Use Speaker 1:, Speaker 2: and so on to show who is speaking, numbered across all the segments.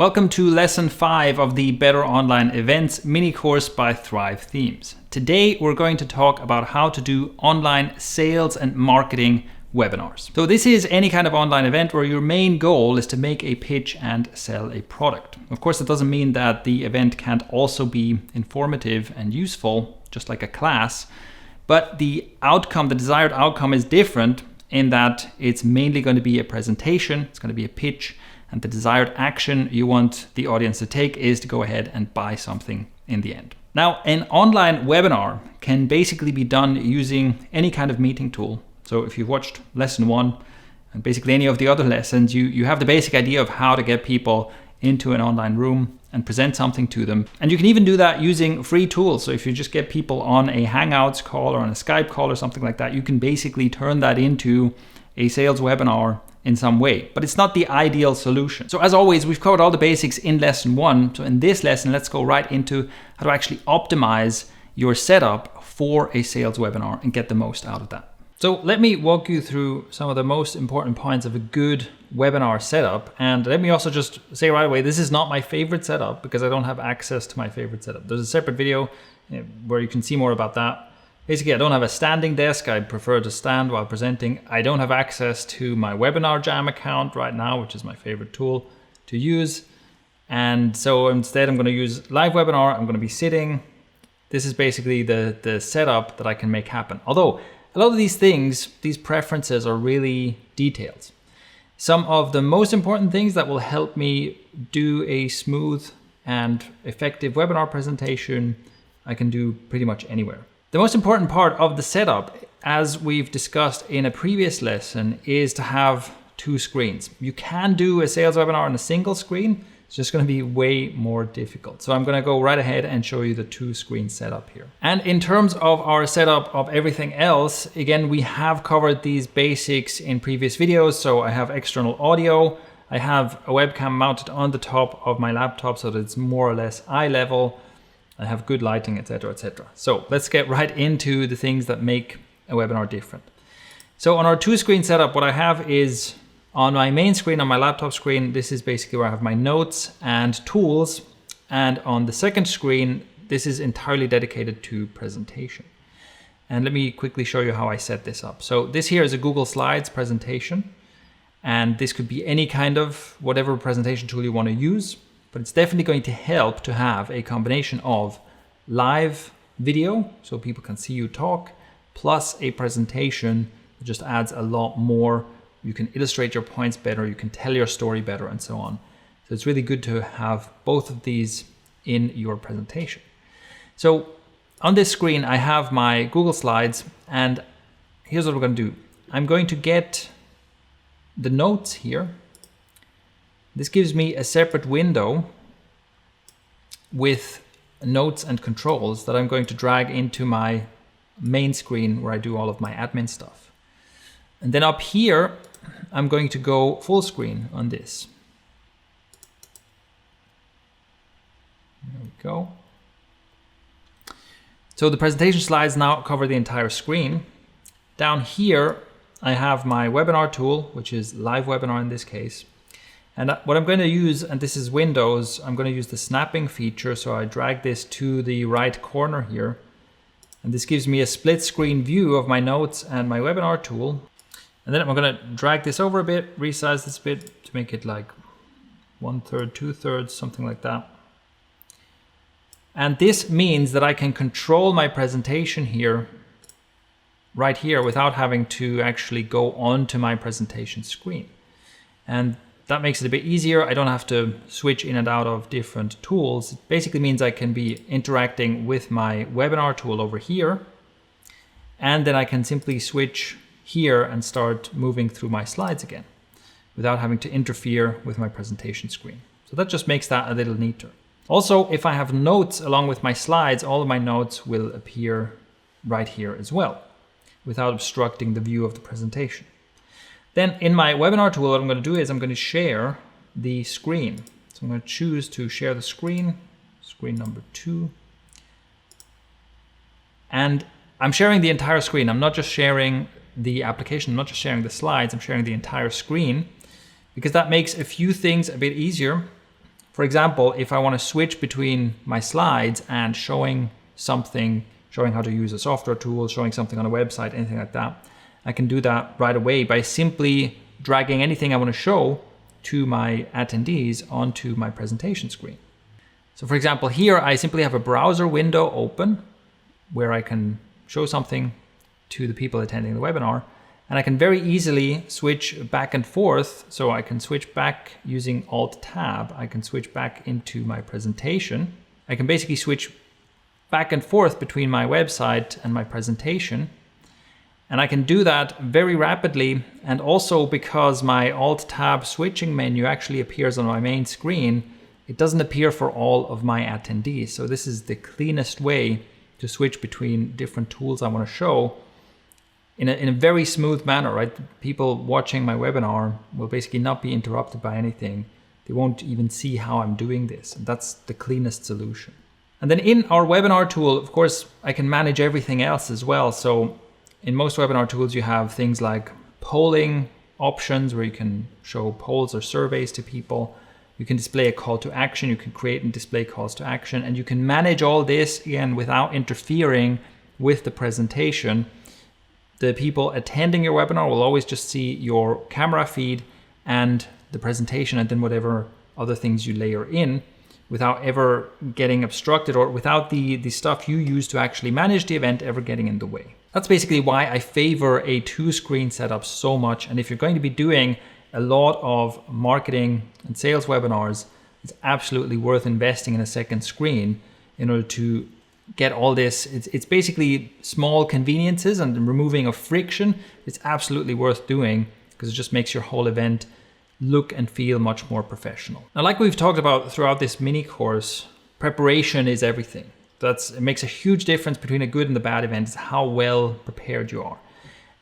Speaker 1: Welcome to lesson 5 of the Better Online Events mini course by Thrive Themes. Today we're going to talk about how to do online sales and marketing webinars. So this is any kind of online event where your main goal is to make a pitch and sell a product. Of course, it doesn't mean that the event can't also be informative and useful, just like a class, but the outcome, the desired outcome is different in that it's mainly going to be a presentation, it's going to be a pitch, and the desired action you want the audience to take is to go ahead and buy something in the end. Now, an online webinar can basically be done using any kind of meeting tool. So if you've watched lesson 1 and basically any of the other lessons, you have the basic idea of how to get people into an online room and present something to them. And you can even do that using free tools. So if you just get people on a Hangouts call or on a Skype call or something like that, you can basically turn that into a sales webinar in some way, but it's not the ideal solution. So as always, we've covered all the basics in lesson 1. So in this lesson, let's go right into how to actually optimize your setup for a sales webinar and get the most out of that. So let me walk you through some of the most important points of a good webinar setup. And let me also just say right away, this is not my favorite setup because I don't have access to my favorite setup. There's a separate video where you can see more about that. Basically, I don't have a standing desk. I prefer to stand while presenting. I don't have access to my Webinar Jam account right now, which is my favorite tool to use. And so instead, I'm going to use Live Webinar. I'm going to be sitting. This is basically the setup that I can make happen. Although a lot of these things, these preferences are really detailed. Some of the most important things that will help me do a smooth and effective webinar presentation, I can do pretty much anywhere. The most important part of the setup, as we've discussed in a previous lesson, is to have 2 screens. You can do a sales webinar on a single screen. It's just going to be way more difficult. So I'm going to go right ahead and show you the 2 screen setup here. And in terms of our setup of everything else, again, we have covered these basics in previous videos. So I have external audio. I have a webcam mounted on the top of my laptop so that it's more or less eye level. I have good lighting, etc., etc. So let's get right into the things that make a webinar different. So on our 2 screen setup, what I have is on my main screen, on my laptop screen, this is basically where I have my notes and tools. And on the second screen, this is entirely dedicated to presentation. And let me quickly show you how I set this up. So this here is a Google Slides presentation. And this could be any kind of whatever presentation tool you want to use. But it's definitely going to help to have a combination of live video, so people can see you talk, plus a presentation that just adds a lot more. You can illustrate your points better, you can tell your story better, and so on. So it's really good to have both of these in your presentation. So on this screen, I have my Google Slides, and here's what we're going to do. I'm going to get the notes here. This gives me a separate window with notes and controls that I'm going to drag into my main screen where I do all of my admin stuff. And then up here, I'm going to go full screen on this. There we go. So the presentation slides now cover the entire screen. Down here, I have my webinar tool, which is Live Webinar in this case. And what I'm going to use, and this is Windows, I'm going to use the snapping feature. So I drag this to the right corner here. And this gives me a split screen view of my notes and my webinar tool. And then I'm going to drag this over a bit, resize this a bit to make it like 1/3, 2/3, something like that. And this means that I can control my presentation here, right here, without having to actually go onto my presentation screen. And that makes it a bit easier. I don't have to switch in and out of different tools. It basically means I can be interacting with my webinar tool over here. And then I can simply switch here and start moving through my slides again without having to interfere with my presentation screen. So that just makes that a little neater. Also, if I have notes along with my slides, all of my notes will appear right here as well without obstructing the view of the presentation. Then in my webinar tool, what I'm going to do is I'm going to share the screen. So I'm going to choose to share the screen, screen number 2. And I'm sharing the entire screen. I'm not just sharing the application, I'm not just sharing the slides, I'm sharing the entire screen, because that makes a few things a bit easier. For example, if I want to switch between my slides and showing something, showing how to use a software tool, showing something on a website, anything like that, I can do that right away by simply dragging anything I want to show to my attendees onto my presentation screen. So for example, here I simply have a browser window open where I can show something to the people attending the webinar, and I can very easily switch back and forth. So I can switch back using Alt-Tab. I can switch back into my presentation. I can basically switch back and forth between my website and my presentation. And I can do that very rapidly. And also because my Alt-Tab switching menu actually appears on my main screen, it doesn't appear for all of my attendees. So this is the cleanest way to switch between different tools I want to show in a very smooth manner, right? People watching my webinar will basically not be interrupted by anything. They won't even see how I'm doing this. And that's the cleanest solution. And then in our webinar tool, of course, I can manage everything else as well. So in most webinar tools, you have things like polling options where you can show polls or surveys to people. You can display a call to action. You can create and display calls to action. And you can manage all this, again, without interfering with the presentation. The people attending your webinar will always just see your camera feed and the presentation, and then whatever other things you layer in, without ever getting obstructed or without the stuff you use to actually manage the event ever getting in the way. That's basically why I favor a 2-screen setup so much. And if you're going to be doing a lot of marketing and sales webinars, it's absolutely worth investing in a second screen in order to get all this. It's basically small conveniences and removing of friction. It's absolutely worth doing because it just makes your whole event look and feel much more professional. Now, like we've talked about throughout this mini course, preparation is everything. It makes a huge difference between a good and the bad event is how well prepared you are.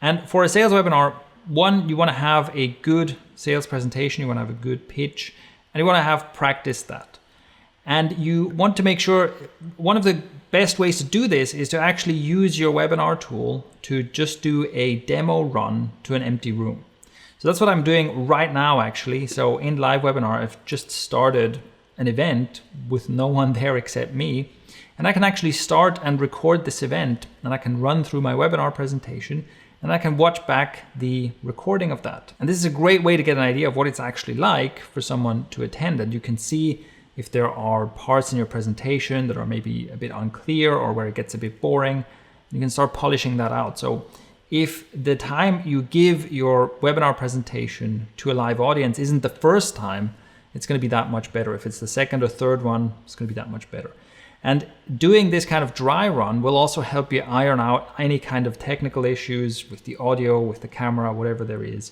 Speaker 1: And for a sales webinar, one, you want to have a good sales presentation, you want to have a good pitch, and you want to have practiced that. And you want to make sure, one of the best ways to do this is to actually use your webinar tool to just do a demo run to an empty room. So that's what I'm doing right now, actually. So in live webinar, I've just started an event with no one there except me. And I can actually start and record this event, and I can run through my webinar presentation, and I can watch back the recording of that. And this is a great way to get an idea of what it's actually like for someone to attend. And you can see if there are parts in your presentation that are maybe a bit unclear or where it gets a bit boring, you can start polishing that out. So if the time you give your webinar presentation to a live audience isn't the first time, it's going to be that much better. If it's the second or third one, it's going to be that much better. And doing this kind of dry run will also help you iron out any kind of technical issues with the audio, with the camera, whatever there is,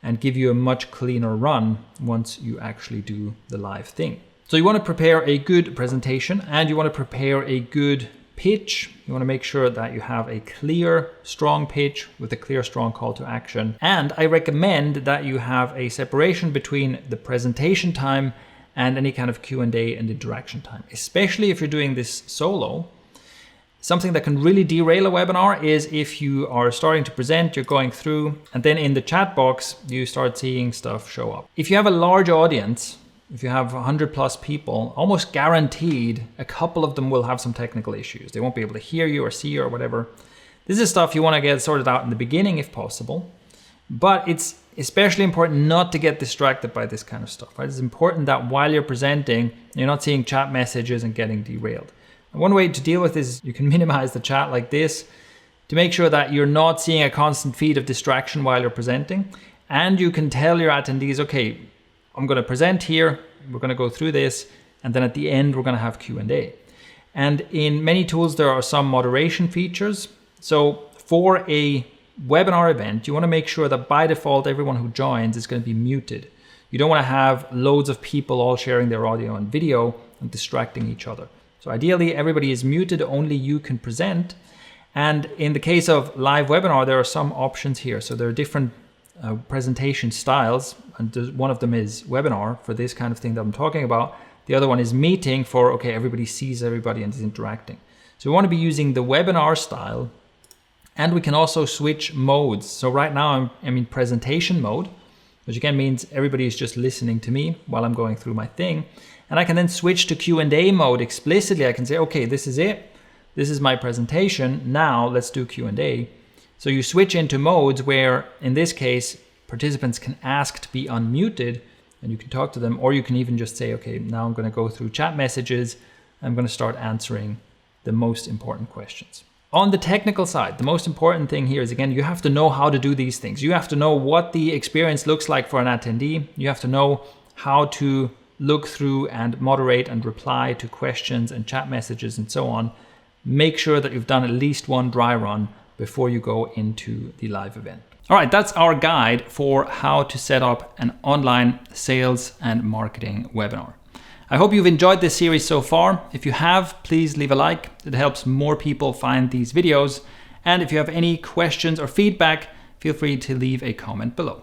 Speaker 1: and give you a much cleaner run once you actually do the live thing. So you want to prepare a good presentation and you want to prepare a good pitch. You want to make sure that you have a clear, strong pitch with a clear, strong call to action. And I recommend that you have a separation between the presentation time and any kind of Q&A and interaction time, especially if you're doing this solo. Something that can really derail a webinar is if you are starting to present, you're going through, and then in the chat box, you start seeing stuff show up. If you have a large audience, if you have 100 plus people, almost guaranteed a couple of them will have some technical issues. They won't be able to hear you or see you or whatever. This is stuff you want to get sorted out in the beginning if possible, but it's especially important not to get distracted by this kind of stuff, right? It's important that while you're presenting, you're not seeing chat messages and getting derailed. And one way to deal with this is you can minimize the chat like this to make sure that you're not seeing a constant feed of distraction while you're presenting. And you can tell your attendees, okay, I'm going to present here, we're going to go through this, and then at the end, we're going to have Q&A. And in many tools, there are some moderation features. So for a webinar event, you want to make sure that by default, everyone who joins is going to be muted. You don't want to have loads of people all sharing their audio and video and distracting each other. So ideally, everybody is muted, only you can present. And in the case of live webinar, there are some options here. So there are different presentation styles, and one of them is webinar for this kind of thing that I'm talking about. The other one is meeting for, okay, everybody sees everybody and is interacting. So we want to be using the webinar style, and we can also switch modes. So right now I'm in presentation mode, which again means everybody is just listening to me while I'm going through my thing. And I can then switch to Q&A mode explicitly. I can say, okay, this is it. This is my presentation. Now let's do Q&A. So you switch into modes where, in this case, participants can ask to be unmuted and you can talk to them, or you can even just say, okay, now I'm going to go through chat messages. I'm going to start answering the most important questions. On the technical side, the most important thing here is, again, you have to know how to do these things. You have to know what the experience looks like for an attendee. You have to know how to look through and moderate and reply to questions and chat messages and so on. Make sure that you've done at least one dry run before you go into the live event. All right, that's our guide for how to set up an online sales and marketing webinar. I hope you've enjoyed this series so far. If you have, please leave a like. It helps more people find these videos. And if you have any questions or feedback, feel free to leave a comment below.